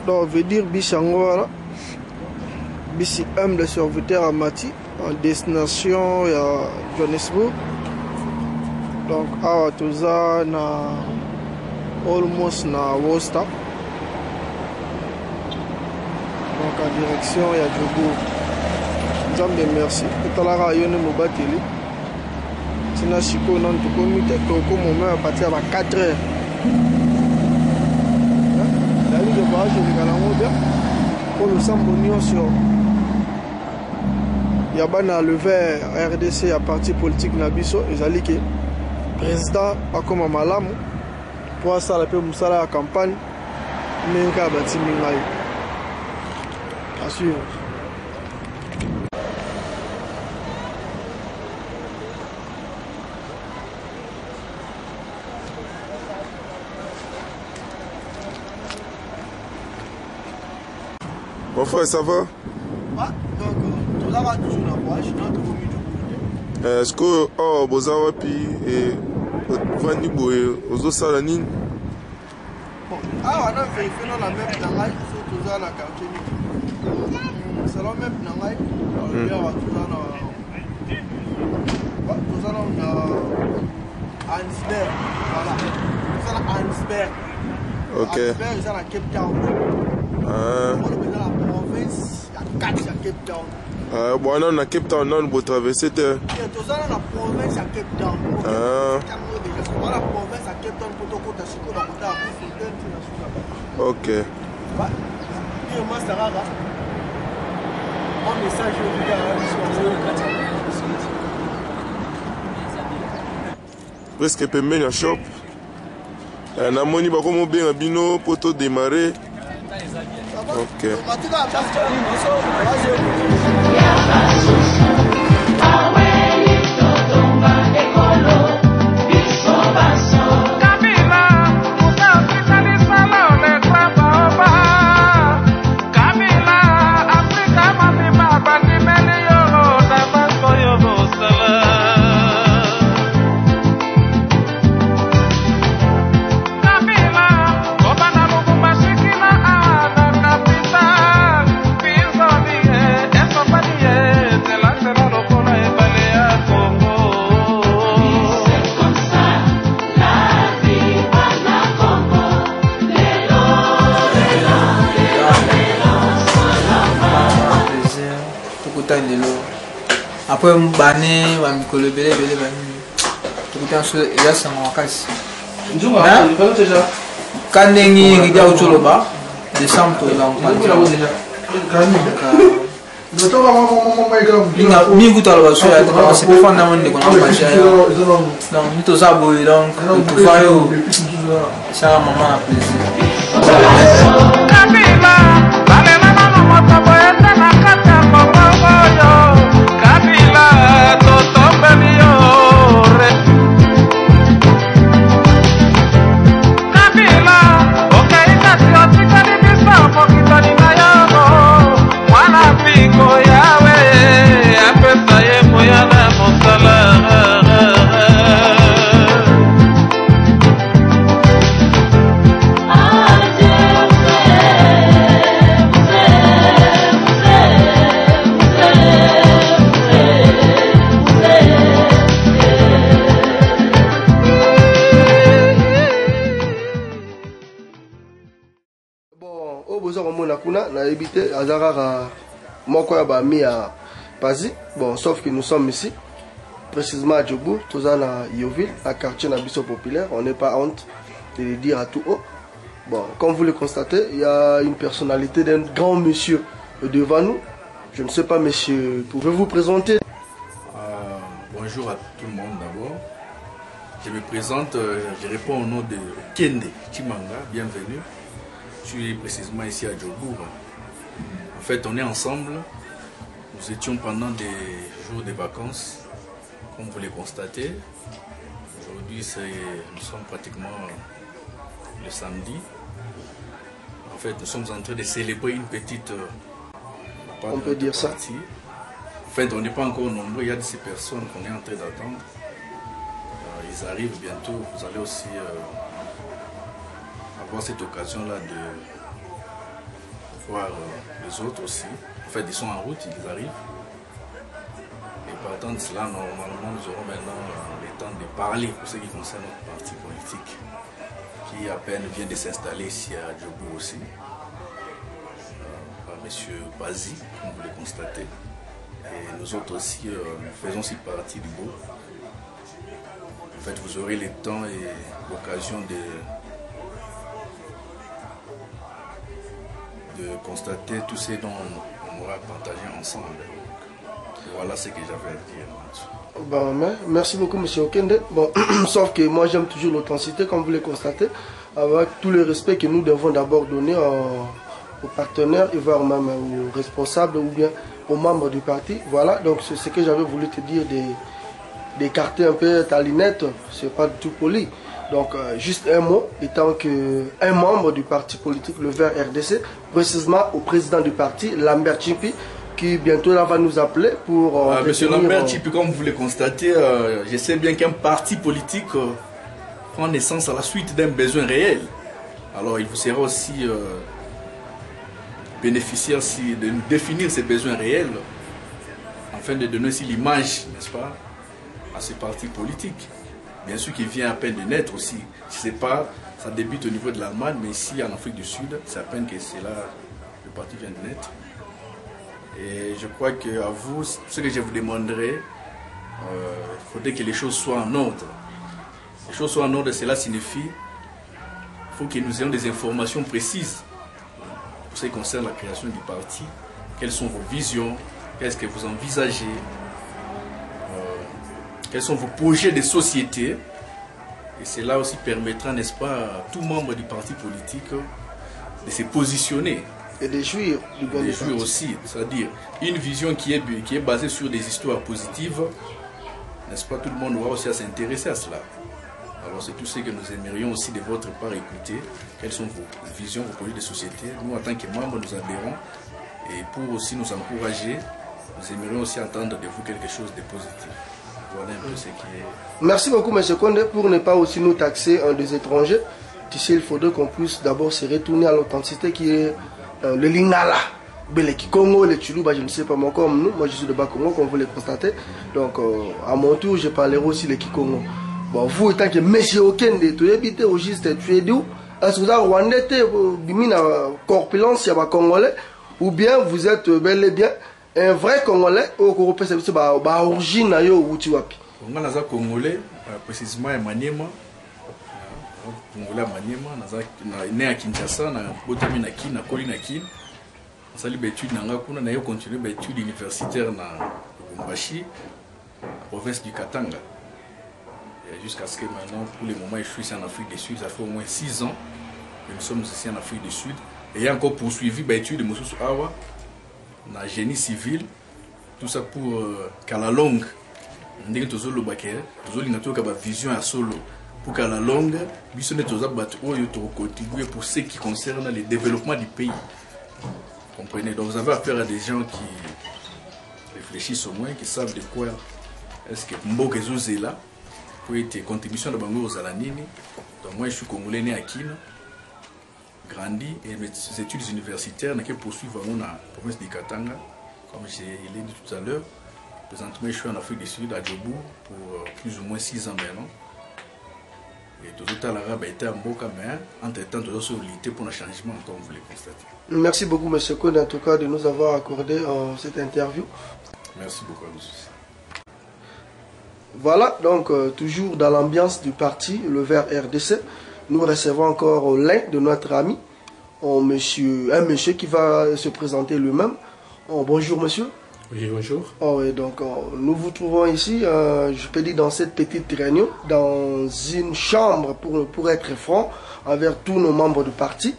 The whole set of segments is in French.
Donc, veut dire Bichango, Bici humble serviteur à Mati, en destination à Johannesburg. Donc, à Touza, na almost na Wosta. Donc, en direction à Djogo. Nzambe merci. Tout à l'heure, il y a un mobateli. Sinon, si on a un comité, on va partir à 4 heures. Je vais pour le Sambonio sur Yabana le vert RDC à parti politique Nabiso et Zalike président pas comme Malam pour ça la paix Moussala la campagne Nenka Batimingaï à suivre. Mon frère, ça va? Ah, donc, tout là va toujours la voie, je suis dans le comité. Est-ce que, oh, Bozawa, puis, et, Vani Boé, aux autres salanines? Bon, ah, on a vérifié dans la même nangaï, sur tout ça, la quartier. C'est la même nangaï, on va tout ça, tout ça, on a Hansberg, voilà. Tout ça, Hansberg. Ok. Hansberg, c'est la Cape Town. Ah. Bon, non, à Cape Town, on va traverser. Tout ça, dans la province à Cape Town. La province à Cape Town, ok. Presque pembe na shop. Na moni ba komo bien bino poto démarrer. Ok. Après, je vais me faire tout mingu talo baso ya to se fa na monde kona macha ya donc mito sabo donc to fayo ça maman plaisir kabila bale mama moto boyete na kata kongo yo kabila to tombelio kabila okaita siotika ni bisa mokitani na yo wana piko yawe apesa ye moya na mosala na éviter Azarara Mokoya Bami à Pazi. Bon, sauf que nous sommes ici, précisément à Djobou, tous à Yoville, à quartier Nabiso populaire. On n'est pas honte de le dire à tout haut. Bon, comme vous le constatez, il y a une personnalité d'un grand monsieur devant nous. Je ne sais pas, monsieur, pouvez-vous présenter? Bonjour à tout le monde d'abord. Je me présente, je réponds au nom de Kende Chimanga, bienvenue. Je suis précisément ici à Djobou. En fait, on est ensemble. Nous étions pendant des jours de vacances, comme vous le constatez. Aujourd'hui, nous sommes pratiquement le samedi. En fait, nous sommes en train de célébrer une petite... on peut dire ça. En fait, on n'est pas encore nombreux. Il y a de ces personnes qu'on est en train d'attendre. Ils arrivent bientôt. Vous allez aussi... avoir cette occasion-là de voir les autres aussi. En fait, ils sont en route, ils arrivent. Et partant de cela, normalement, nous aurons maintenant le temps de parler pour ce qui concerne notre parti politique, qui à peine vient de s'installer ici à Djobou aussi, par M. Bazi, comme vous le constatez. Et nous autres aussi, nous faisons aussi partie du groupe. En fait, vous aurez le temps et l'occasion de constater tout ce dont on aura partagé ensemble. Voilà ce que j'avais à dire. Bon, merci beaucoup, M. Okende. Bon, sauf que moi j'aime toujours l'authenticité, comme vous le constatez, avec tout le respect que nous devons d'abord donner aux partenaires et voire même aux responsables ou bien aux membres du parti. Voilà, donc c'est ce que j'avais voulu te dire, d'écarter un peu ta lunette, c'est pas du tout poli. Donc, juste un mot, étant qu'un membre du parti politique, le Vert RDC, précisément au président du parti, Lambert Chipi, qui bientôt là va nous appeler pour... Monsieur Lambert Chipi, comme vous le constatez, je sais bien qu'un parti politique prend naissance à la suite d'un besoin réel. Alors, il vous sera aussi bénéficiaire de nous définir ces besoins réels, afin de donner aussi l'image, n'est-ce pas, à ces partis politiques. Bien sûr qu'il vient à peine de naître aussi. Je ne sais pas, ça débute au niveau de l'Allemagne, mais ici en Afrique du Sud, c'est à peine que c'est là, le parti vient de naître. Et je crois qu'à vous, ce que je vous demanderai, il faudrait que les choses soient en ordre. Les choses soient en ordre, cela signifie qu'il faut que nous ayons des informations précises pour ce qui concerne la création du parti. Quelles sont vos visions? Qu'est-ce que vous envisagez? Quels sont vos projets de société? Et cela aussi permettra, n'est-ce pas, à tout membre du parti politique de se positionner. Et de jouir du bien du parti. Aussi, c'est-à-dire une vision qui est basée sur des histoires positives, n'est-ce pas, tout le monde doit aussi s'intéresser à cela. Alors c'est tout ce que nous aimerions aussi de votre part écouter. Quelles sont vos visions, vos projets de société? Nous, en tant que membres, nous adhérons. Et pour aussi nous encourager, nous aimerions aussi entendre de vous quelque chose de positif. Voilà un peu ce qui est... Merci beaucoup, M. Konde, pour ne pas aussi nous taxer des étrangers. Tu sais, il faudrait qu'on puisse d'abord se retourner à l'authenticité qui est le Lingala. Le Kikongo, le Tchoulouba, je ne sais pas moi comme nous. Moi, je suis de Bas-Congo, comme vous le constatez. Donc, à mon tour, je parlerai aussi le Kikongo. Bon, vous, étant que M. Okende, tu habites au juste, tu es d'où? Est-ce que vous êtes Rwandais, une corpulence, il y a Congolais? Ou bien vous êtes bel et bien un vrai Congolais au Européen, c'est origine ou tu vois. Congolais, précisément à Maniema. Congolais à Maniema, né à Kinshasa, na Botami na Kin, na Koli na Kin. nasali baétude nanga kuna naye continue baétude universitaire na Lubumbashi, la province du Katanga. Jusqu'à ce que maintenant, pour le moment, je suis ici en Afrique du Sud. Ça fait au moins 6 ans que nous sommes ici en Afrique du Sud. Et il y a encore poursuivi l'étude de Moussous Awa, dans le génie civil, tout ça pour qu'à la longue, nous avons une vision à solo. Pour qu'à la longue, nous avons contribuer pour ce qui concerne le développement du pays. Comprenez? Donc vous avez affaire à des gens qui réfléchissent au moins, qui savent de quoi est-ce que Mboke est là. Pour être contribution de Bango aux Alanini. Donc moi je suis congolais né à Kino, grandi et mes études universitaires n'ont que poursuivre dans la province du Katanga, comme je l'ai dit tout à l'heure. Présentement je suis en Afrique du Sud à Djibouti pour plus ou moins 6 ans maintenant. Et tout à l'arabe a été en Mboka, mais entre-temps tout ça lutter pour le changement comme vous le constatez. Merci beaucoup M. Kone en tout cas de nous avoir accordé cette interview. Merci beaucoup à vous aussi. Voilà, donc toujours dans l'ambiance du parti, le Vert RDC, nous recevons encore l'un de notre ami, un monsieur qui va se présenter lui-même. Bonjour monsieur. Oui, bonjour. Et donc nous vous trouvons ici, je peux dire dans cette petite réunion, dans une chambre pour être franc, envers tous nos membres du parti.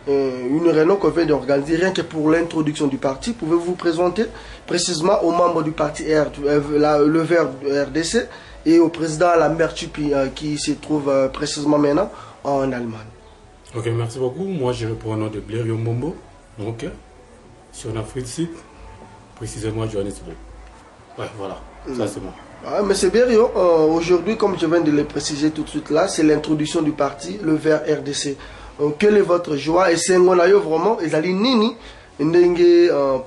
Une réunion qu'on vient d'organiser rien que pour l'introduction du parti. Pouvez-vous vous présenter précisément aux membres du parti le Vert RDC et au président Lambert Tchupi qui se trouve précisément maintenant en Allemagne. Ok, merci beaucoup. Moi je réponds au nom de Blair Yombombo. Ok. Je suis en Afrique du Sud, précisément à Johannesburg. Ouais, voilà. Ça c'est moi. Ah, Monsieur Berrio, aujourd'hui, comme je viens de le préciser tout de suite là, c'est l'introduction du parti, le Vert RDC. Quelle est votre joie? Et c'est vraiment, ils allaient nini,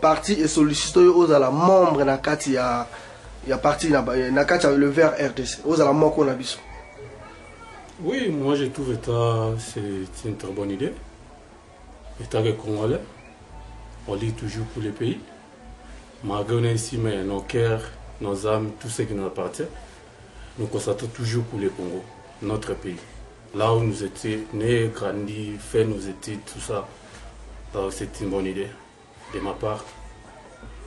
parti et sollicité aux à la membre na kati ya parti na kati le Vert RDC, aux à la moko na biso. Oui, moi je trouve que c'est une très bonne idée. État que Congolais, on lit toujours pour le pays. Malgré on est ici, mais nos cœurs, nos âmes, tout ce qui nous appartient, nous constatons toujours pour le Congo, notre pays. Là où nous étions nés, grandis, fait nos études, tout ça. Donc c'est une bonne idée. De ma part,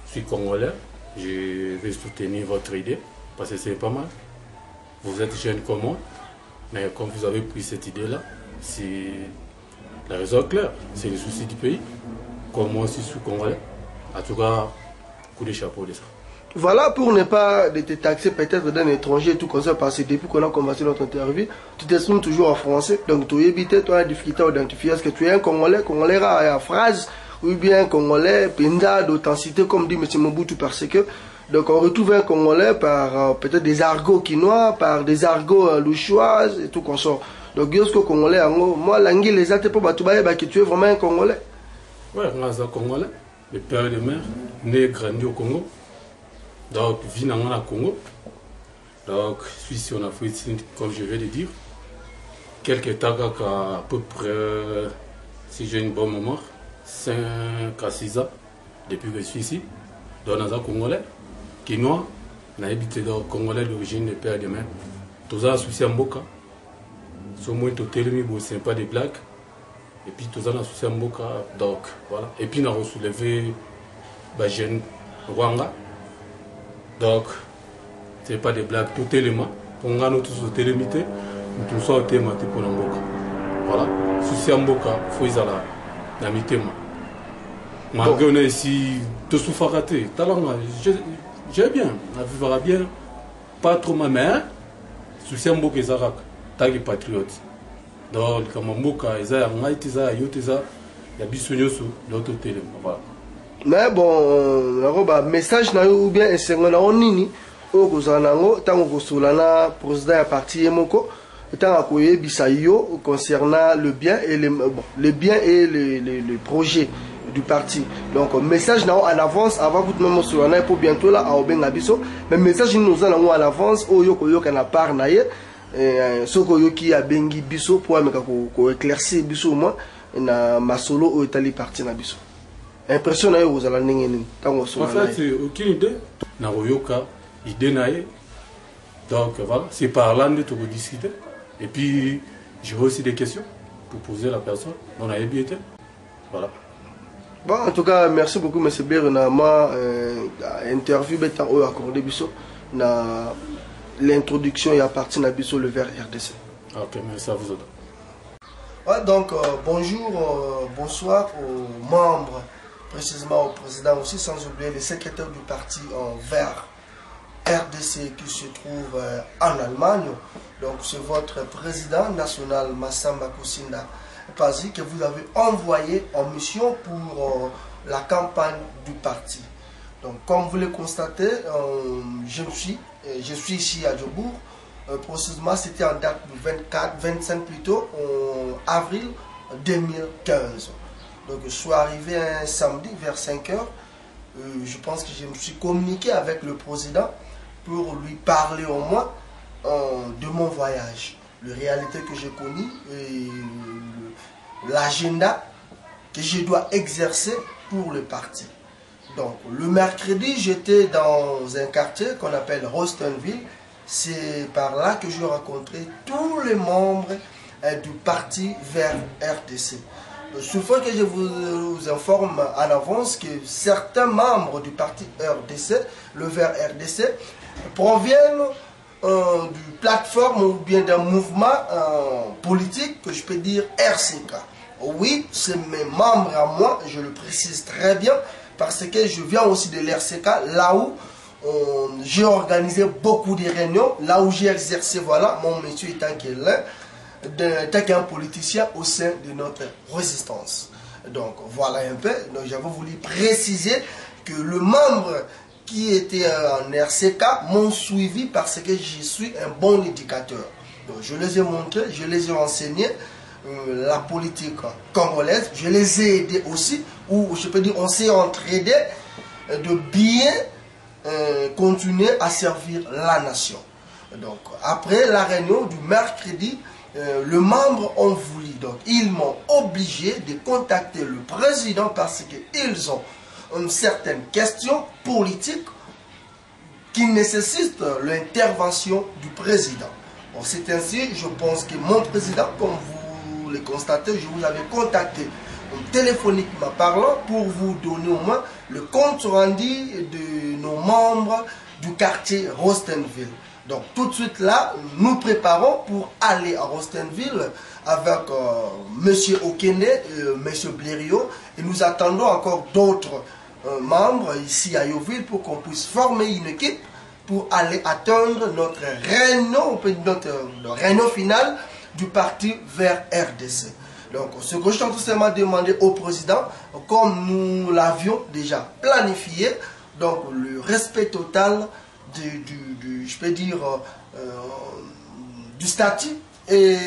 je suis congolais, je vais soutenir votre idée, parce que c'est pas mal. Vous êtes jeune comme moi, mais comme vous avez pris cette idée-là, c'est la raison claire, c'est le souci du pays. Comme moi aussi je suis congolais, en tout cas, coup de chapeau de ça. Voilà, pour ne pas te taxer peut-être d'un étranger et tout comme ça, parce que depuis qu'on a commencé notre interview, tu t'exprimes toujours en français, donc tu évites, tu as une difficulté à identifier est-ce que tu es un Congolais à phrase, ou bien un Congolais, pinda d'authenticité, comme dit M. Mobutu, parce que, donc on retrouve un Congolais par peut-être des argots quinois, par des argots louchoises et tout comme ça. Donc, Yosko Congolais, moi, l'anguille, les athées pour Batoubaye, que tu es vraiment un Congolais. Ouais, moi, c'est un Congolais, le père et le mère, né grandi au Congo. Donc, je vis dans le Congo. Donc, je suis ici en Afrique, comme je vais le dire. Quelques temps, à peu près, si j'ai une bonne mémoire, 5 à 6 ans, depuis que je suis ici, dans un Congolais, Quinois, on a habité dans le Congolais d'origine de père et de mère. Tout ça, souci en Mboka. Sur moi, tout le c'est pas des blagues. Et puis, tout ça, on a souci en Mboka. Donc, voilà. Et puis, on a soulevé les jeunes Rwanda. Donc, ce n'est pas des blagues, tout élément. Pour nous tous au télémité, nous sommes au thème pour l'Amboka. Voilà. Si c'est Amboka, il faut y aller dans le thème. Malgré on est ici, tout souffre raté. J'ai bien, la vie va bien. Pas trop ma mère. Si c'est Amboka, c'est un tag patriote. Donc, comme Amboka, il y a un Haïtiza, il y a Bissonyosu, l'autre téléma. Voilà. Mais bon, message na ou bien esengo na onini o kozana ngo tango kosolana président ya parti yemoko tango koyebisa yo concernant le bien et le bien et le projet du parti. Donc message na en avance avant vous même solana pour bientôt là a obenga biso mais message nous en en avance o yo koyoka na part na ye soko yo ki abengi biso pour ameka ko éclaircir biso moi na masolo o etali parti na biso. Impression na vous allez n'engagner tant que en fait c'est aucune idée na royoka idée nae donc voilà c'est par là que tu peux discuter et puis j'ai aussi des questions pour poser à la personne on a bien été voilà Bon, en tout cas, merci beaucoup, M. Bernama. Interview bêta au accordé biso na l'introduction et à partir de biso le vers RDC. Ok, merci à vous autres. Ouais, donc, bonjour, bonsoir aux membres, précisément au président aussi, sans oublier les secrétaires du parti en vert RDC qui se trouve en Allemagne. Donc, c'est votre président national, Massamba Kusinda Pazi, que vous avez envoyé en mission pour la campagne du parti. Donc, comme vous le constatez, je suis ici à Djobourg. Précisément, c'était en date du 25 plutôt, en avril 2015. Donc, je suis arrivé un samedi vers 5 h. Je pense que je me suis communiqué avec le président pour lui parler au moins de mon voyage, la réalité que j'ai connue et l'agenda que je dois exercer pour le parti. Donc, le mercredi, j'étais dans un quartier qu'on appelle Rostenville. C'est par là que je rencontrais tous les membres du parti Vert RDC. Il faut que je vous informe en avance que certains membres du parti RDC, le Vert RDC, proviennent du plateforme ou bien d'un mouvement politique que je peux dire RCK. Oui, c'est mes membres à moi, je le précise très bien, parce que je viens aussi de l'RCK, là où j'ai organisé beaucoup de réunions, là où j'ai exercé, voilà, mon métier étant qu'un politicien au sein de notre résistance. Donc voilà un peu, donc j'avais voulu préciser que le membre qui était en RCK m'ont suivi parce que je suis un bon éducateur. Donc je les ai montrés, je les ai enseignés la politique congolaise, je les ai aidés aussi, ou je peux dire on s'est entraidé de bien continuer à servir la nation. Donc après la réunion du mercredi, les membres ont voulu, donc ils m'ont obligé de contacter le président parce qu'ils ont une certaine question politique qui nécessite l'intervention du président. Bon, c'est ainsi, je pense que mon président, comme vous le constatez, je vous avais contacté téléphoniquement parlant pour vous donner au moins le compte rendu de nos membres du quartier Rostenville. Donc tout de suite là, nous préparons pour aller à Rostenville avec M. Okene et M. Blériot. Et nous attendons encore d'autres membres ici à Yoville pour qu'on puisse former une équipe pour aller atteindre notre réunion finale du parti Vert RDC. Donc ce que je suis tout simplement demandé au président, comme nous l'avions déjà planifié, donc le respect total je peux dire, du statut et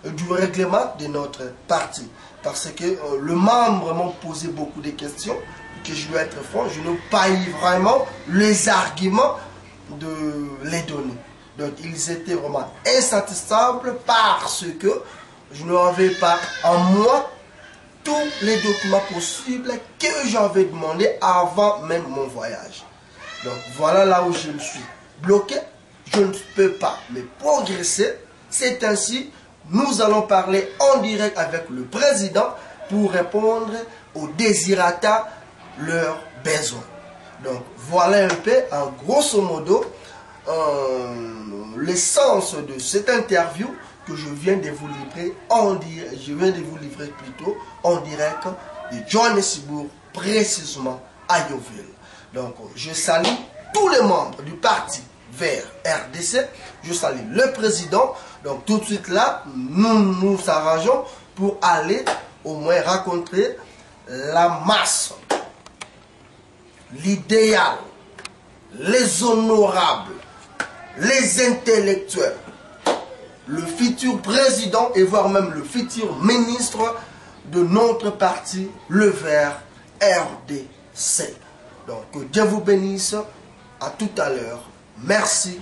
du règlement de notre parti. Parce que les membres m'ont posé beaucoup de questions, que je dois être franc, je n'ai pas eu vraiment les arguments de les donner. Donc ils étaient vraiment insatisfaits parce que je n'avais pas en moi tous les documents possibles que j'avais demandé avant même mon voyage. Donc voilà là où je me suis bloqué, je ne peux pas me progresser. C'est ainsi, nous allons parler en direct avec le président pour répondre aux désirata, leurs besoins. Donc voilà un peu, en grosso modo, l'essence de cette interview que je viens de vous livrer en direct, plutôt en direct de Johannesburg, précisément à Yoville. Donc, je salue tous les membres du parti Vert RDC. Je salue le président. Donc, tout de suite là, nous nous arrangeons pour aller au moins rencontrer la masse, l'idéal, les honorables, les intellectuels, le futur président et voire même le futur ministre de notre parti, le Vert RDC. Donc, que Dieu vous bénisse. À tout à l'heure. Merci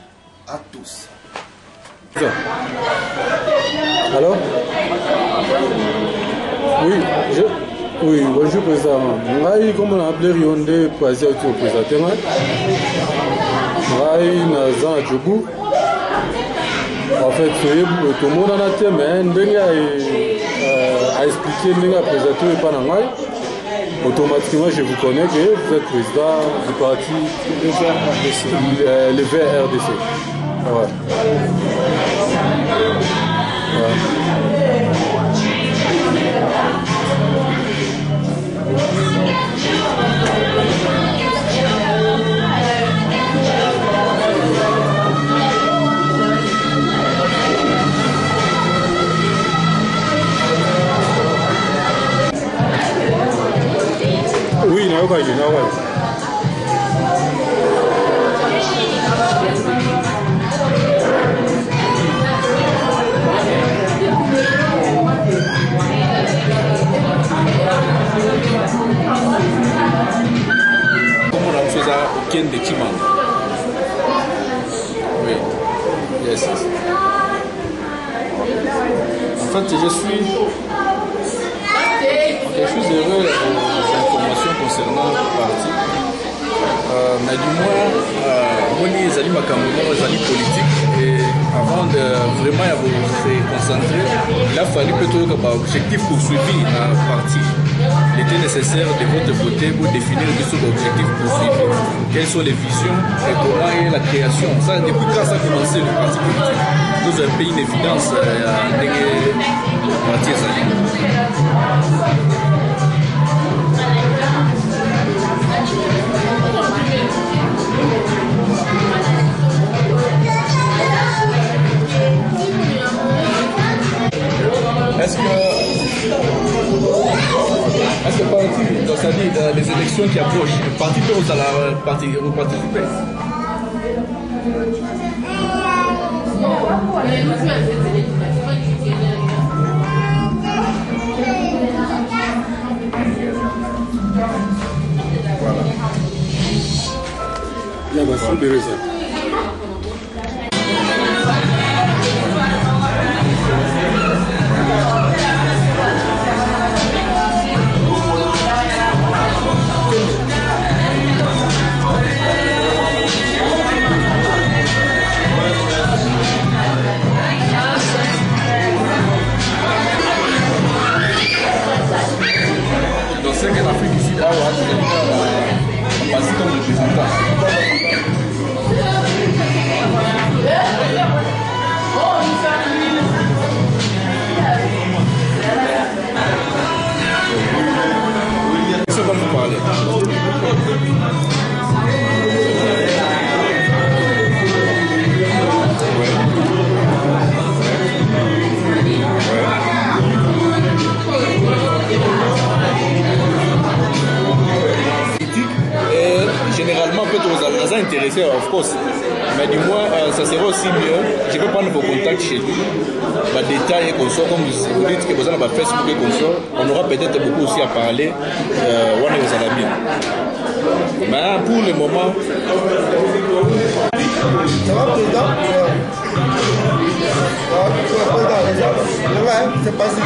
à tous. Alors? Oui, bonjour président. Ngai comme on a appelé Rionde pour aller au président. Ngai naza à Djobourg. En fait, tout le monde en a thème, a expliqué le président et pas Ngai. automatiquement je vous connais que vous êtes président du parti le VRDC. Ouais. Ouais. Oui, non, pas du tout. Comment on a fait ça au Ken de Kimang? Oui, yes. En fait, je suis heureux des informations concernant le parti. Mais du moins, moi, les alliés politiques, et avant de vraiment se concentrer, il a fallu plutôt que l'objectif poursuivi dans le parti. Il était nécessaire de votre côté pour définir l'objectif poursuivi. Quelles sont les visions et comment est la création. Ça, depuis quand ça a commencé le parti politique? Nous avons payé une évidence à des partis alliés. Est-ce que parti, c'est-à-dire les élections qui approchent, le parti peut participer? Voilà. Il y a beaucoup de raisons. Dans ce cas, l'Afrique ici, là, on passe comme représentant. Ça va nous parler. Généralement, peut-être aux intéressés, of course. Mais du moins, ça serait aussi mieux. Je peux prendre vos contacts chez lui. Détails et consorts, comme vous dites que vous avez Facebook et consorts, on aura peut-être beaucoup aussi à parler. On est aux amis. Mais pour le moment. Ça va, président? C'est passé.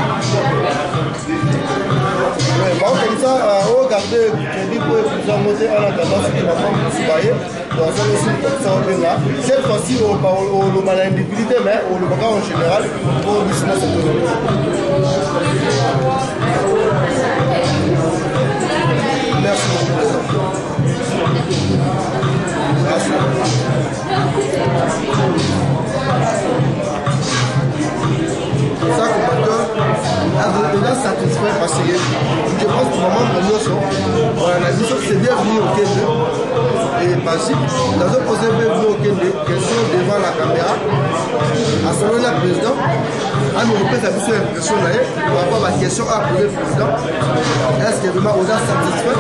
Comme ça, regardez le crédit pour vous monter en attendant ce qui va prendre pour se bailler. Donc, ça aussi, ça va bien là. Cette fois-ci, on a l'individualité, mais on le voit en général pour le business. Merci beaucoup. Merci. Ça, on est satisfait parce que je pense que vraiment que nous sommes. La mission c'est bienvenue au Kende et basique. Nous avons posé bienvenue au Kende, question devant la caméra. À ce moment-là, le président a nous repris la mission d'impression par rapport à la question à poser le président. Est-ce que vraiment on est satisfait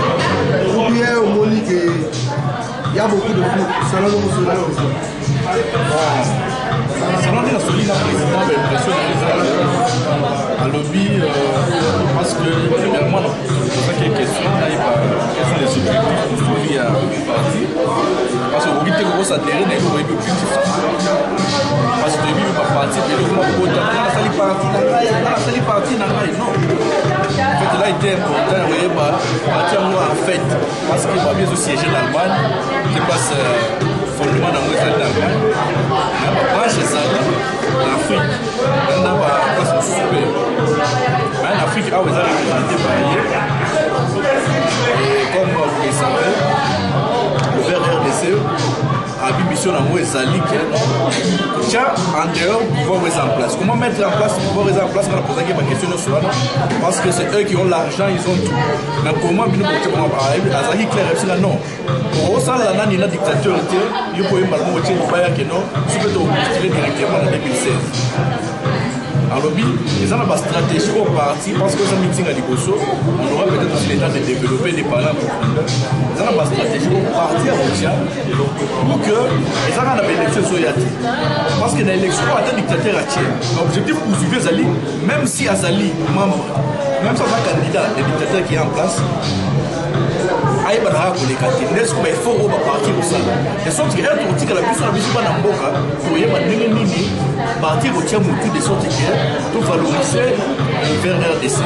ou bien au Monique il y a beaucoup de flou selon nous sur la mission. Selon nous, la président de l'impression à lobby, parce que premièrement, c'est ça qui est question, quels sont les objectifs poursuivis à parti. Parce que vous dites que vous s'adhérez à un objectif. Parce que vous pas parti, mais vous avez parti, non. En fait, là, il était important, vous voyez, partir en fait, parce que va bien siéger en Allemagne, qui passe fondement dans les Allemagne. Moi, j'ai ça, l'Afrique, on a pas super. Mais en Afrique, vous avez représenté par ailleurs. Zali tiens en dehors pouvoir mettre en place. Comment mettre en place, pouvoir mettre en place quand on pose ma question de cela? Parce que c'est eux qui ont l'argent, ils ont tout. Mais comment bien nous parler Azali clair non. Pour ça là il y a dictateur il faut y parler de pas que non, c'est peut être directement en 2016. Alors, ils ont une stratégie au parti parce que ça meeting à Liboso, on aura peut-être aussi l'état de développer des parents en profondeur. Ils ont une stratégie au parti à Rotia pour que les gens aient une élection sur Yati. Parce que dans l'élection, on a un dictateur à Tchèque. L'objectif pour suivre Azali, même si Azali, membre, même si c'est un candidat, le dictateur qui est en place, il faut partir pour ça. De sorte que la politique à la puissance de la Mboka, pour y partir au Tchèque de sorte que tout valoriser vers RDC.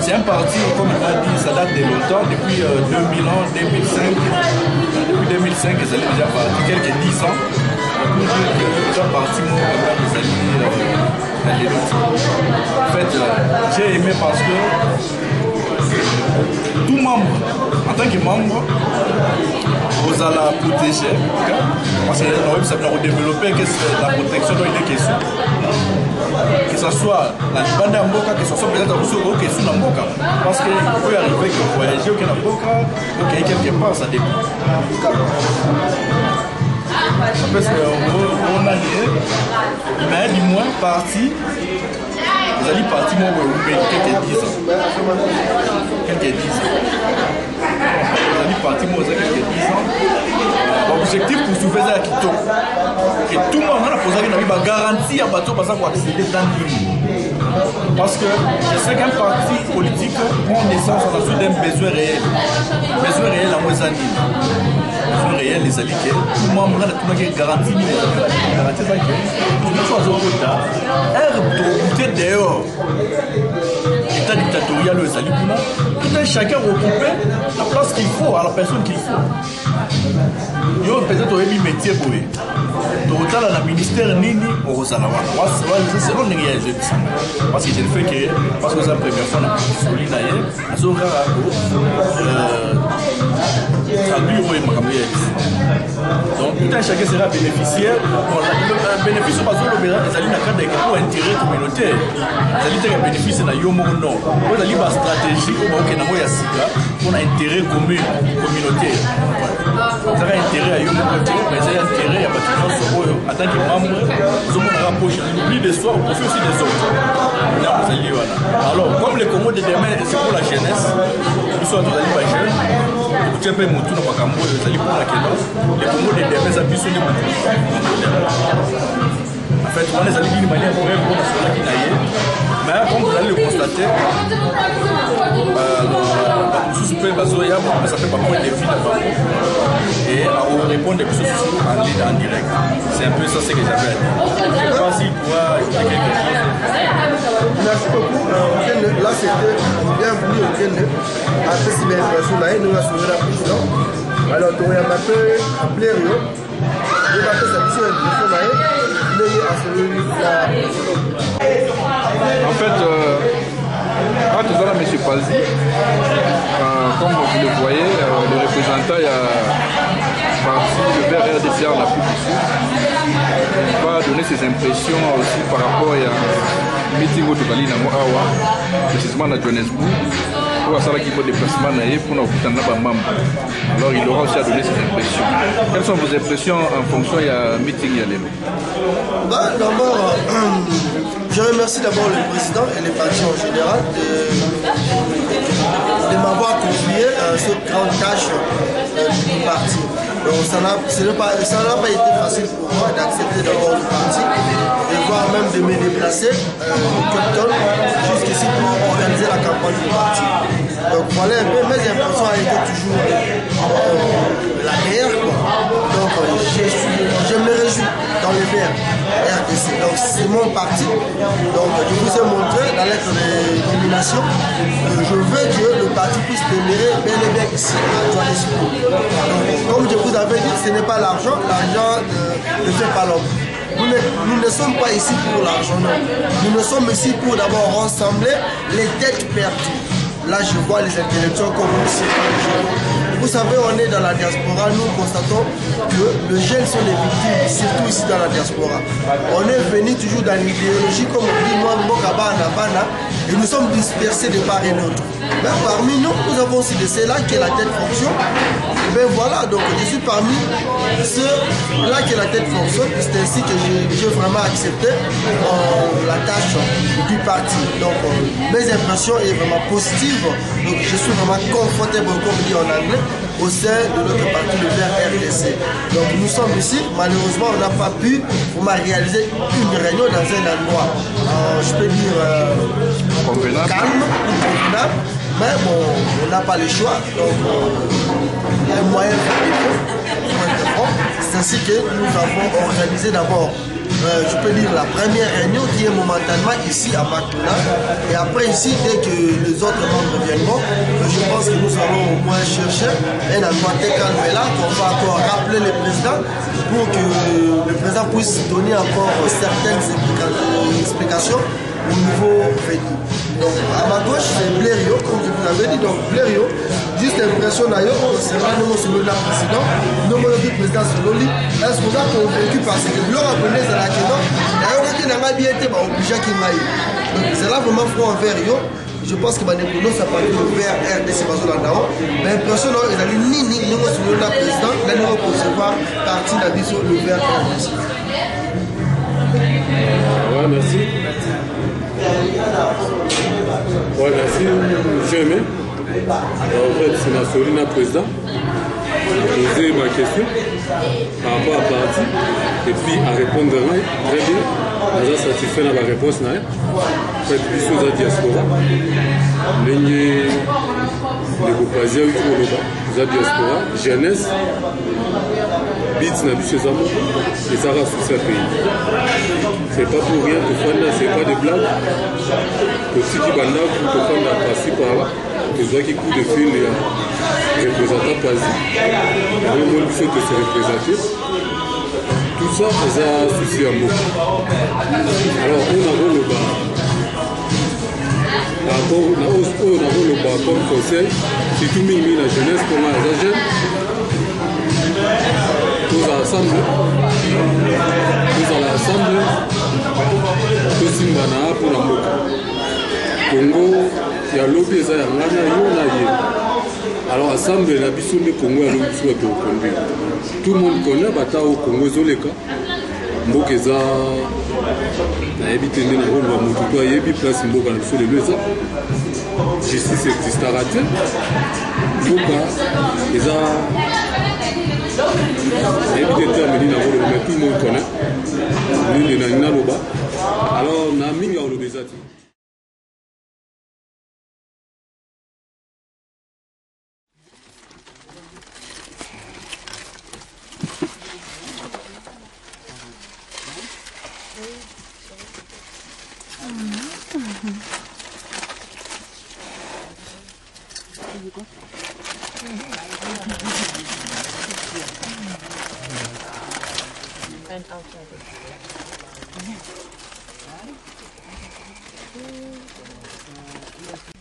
C'est un parti, comme on a dit, ça date de longtemps, depuis 2000 ans, 2005. Depuis 2005, ils allaient déjà partir, quelques 10 ans. Pour dire que déjà parti, moi, ils allaient en fait, j'ai aimé parce que tout membre, en tant que membre, vous allez protéger. Parce que ça va développer la protection dans les questions. Que ce soit la bande à Mboka, que ce soit peut-être au question à Mboka. Parce qu'il peut arriver que vous voyagez au Mboka, ou qu'il y ait quelque part, ça dépend. Parce qu'on a dit, mais du moins parti. Vous allez partir moi quelques 10 ans. Quelques 10 ans. Vous allez partir moi quelques 10 ans. L'objectif pour soulever ça à Quito. Que tout le monde a posé une garantie à bateau pour accéder dans le. Parce que je sais qu'un parti politique prend naissance en dessous d'un besoin réel. Besoin réel à Mozambique. Besoin réel, les alliés. Tout le monde a une garantie. Garantie ça que tout le chose au quota. Un dehors. L'état dictatorial aux Alipuna, tout un chacun occupé la place qu'il faut, à la personne qu'il faut. Il y a peut-être un métier pour eux. Total à la ministère Nini au Rosalawa. C'est non réalisé. Parce que je ne fais que parce que c'est la première fois que je suis là. Je donc tout un chacun sera bénéficiaire. Le bénéfice au bazar les alliés n'a qu'à pour intérêt communautaire. Les alliés ont bénéfice dans Yomo non. Vous allez la stratégie pour que nous ayons un intérêt communautaire. Vous avez intérêt à Yomo mais vous avez intérêt à bâtiment en tant que membre. Nous avons un rapproché. N'oublie des soirs, on profite aussi des autres. Alors, comme les Congo de demain, c'est pour la jeunesse, nous sommes tous les jeunes. Tu peux me tourner par Cambo, les alliés pour la Kénos. Les Congo de demain, ça puisse sonner mon tour. En fait, on les alliés d'une manière pour répondre à ce qu'on a dit. Mais comme vous allez le constater, ça fait pas moins de filles et on répond des choses en direct. C'est un peu ça ce que j'avais à dire. Je ne sais pas s'il pourra ajouter quelque chose. Merci beaucoup. Là, c'était bienvenue au Kenya. Après, c'est bien personne là, nous avons sauvé la président. Alors, on va appeler Rio. Je vais appeler sa mission de président là. En fait, quand nous allons M. Palzi, comme vous le voyez, le représentant a parti le vert RDC en Afrique du Sud. Il va donner ses impressions aussi par rapport à meeting au Tokali na Moawa, précisément à Johannesburg, pour faire un déplacement pour nous membres. Alors il aura aussi à donner ses impressions. Quelles sont vos impressions en fonction du meeting Yalelo? D'abord, je remercie d'abord le président et les partis en général de m'avoir confié cette grande tâche du parti. Donc ça n'a pas été facile pour moi d'accepter d'abord le parti et voire même de me déplacer jusqu'ici pour organiser la campagne du parti. Donc voilà un peu, mes impressions ont été toujours la meilleure. Donc je me réjouis dans le vert RDC. Donc c'est mon parti. Donc je vous ai montré dans lettre de nomination que je veux que le parti puisse demeurer bel et bien ici à Johannesburg. Comme je vous avais dit, ce n'est pas l'argent, l'argent ne fait pas l'homme. Nous ne sommes pas ici pour l'argent, non. Nous ne sommes ici pour d'abord rassembler les têtes perdues. Là, je vois les intellectuels comme ici. Vous savez, on est dans la diaspora, nous constatons que les jeunes sont les victimes, surtout ici dans la diaspora. On est venu toujours dans l'idéologie, comme on dit, moi, Mbokabana, Bana, et nous sommes dispersés de part et d'autre. Mais parmi nous, nous avons aussi de ceux-là qui est la tête fonction. Et bien voilà, donc je suis parmi ceux-là qui est la tête fonction. C'est ainsi que j'ai vraiment accepté la tâche du parti. Donc mes impressions sont vraiment positives. Donc je suis vraiment confortable, comme dit en anglais, au sein de notre parti, le Vert RDC. Donc nous sommes ici, malheureusement on n'a pas pu réaliser une réunion dans un endroit, je peux dire calme, convenable, mais bon, on n'a pas le choix. Donc il y a un moyen de faire. C'est ainsi que nous avons organisé d'abord, je peux dire, la première réunion qui est momentanément ici à Makuna. Et après ici, dès que les autres membres viendront, je pense que nous allons au moins chercher un endroit très calme là, qu'on va encore rappeler le président pour que le président puisse donner encore certaines explications au niveau vécu. Donc à ma gauche, c'est Blériot, comme je vous l'avais dit. Donc Blériot, juste impression d'ailleurs, c'est là nous sommes le président, nous sommes le président Sololi. Est-ce que vous êtes convaincu parce que l'on a connu ça là que non, d'ailleurs on a bien été obligé qu'il m'aille. Donc c'est là vraiment franc envers yo. Je pense que nous ça parle de vers RDC Bazo là dedans. Mais l'impression là, il a dit ni nous sommes le président, là nous allons recevoir partie de la vision de vers RDC. Ouais, merci. Ouais, merci, jamais. En fait, c'est ma Solina président. J'ai posé ma question par rapport à la partie et puis à répondre très bien. J'ai satisfait la réponse. En fait, les choses à diaspora. Les Gopazia, la diaspora, jeunesse, bits n'a plus chez eux et ça reste sur ce pays. C'est pas pour rien que c'est pas des blagues. Aussi qui banda pour que Fanda passe par là, que ce qui coup de fil les représentants passent. Le monde qui que c'est représenté. Tout ça, c'est un souci à moi. Alors, on a le bas. On a le bas comme conseil, si tout le monde la jeunesse, comment les jeunes, tous ensemble, tous Simbana pour la Moka. Congo, il y a l'objet, il y a l'anaïe. Alors, ensemble, la bisou de Congo, il y a l'objet de Congo. Tout le monde connaît Bata au Congo, Zoleka. Mbokeza, naebitende na rôle wa mututo ayebi place mboka na biso lelo eza justice existarate mboka eza nayebi termini na rôle mais tout le monde connaît nini na nina loba alors na mingi ya loba ezati And outside it.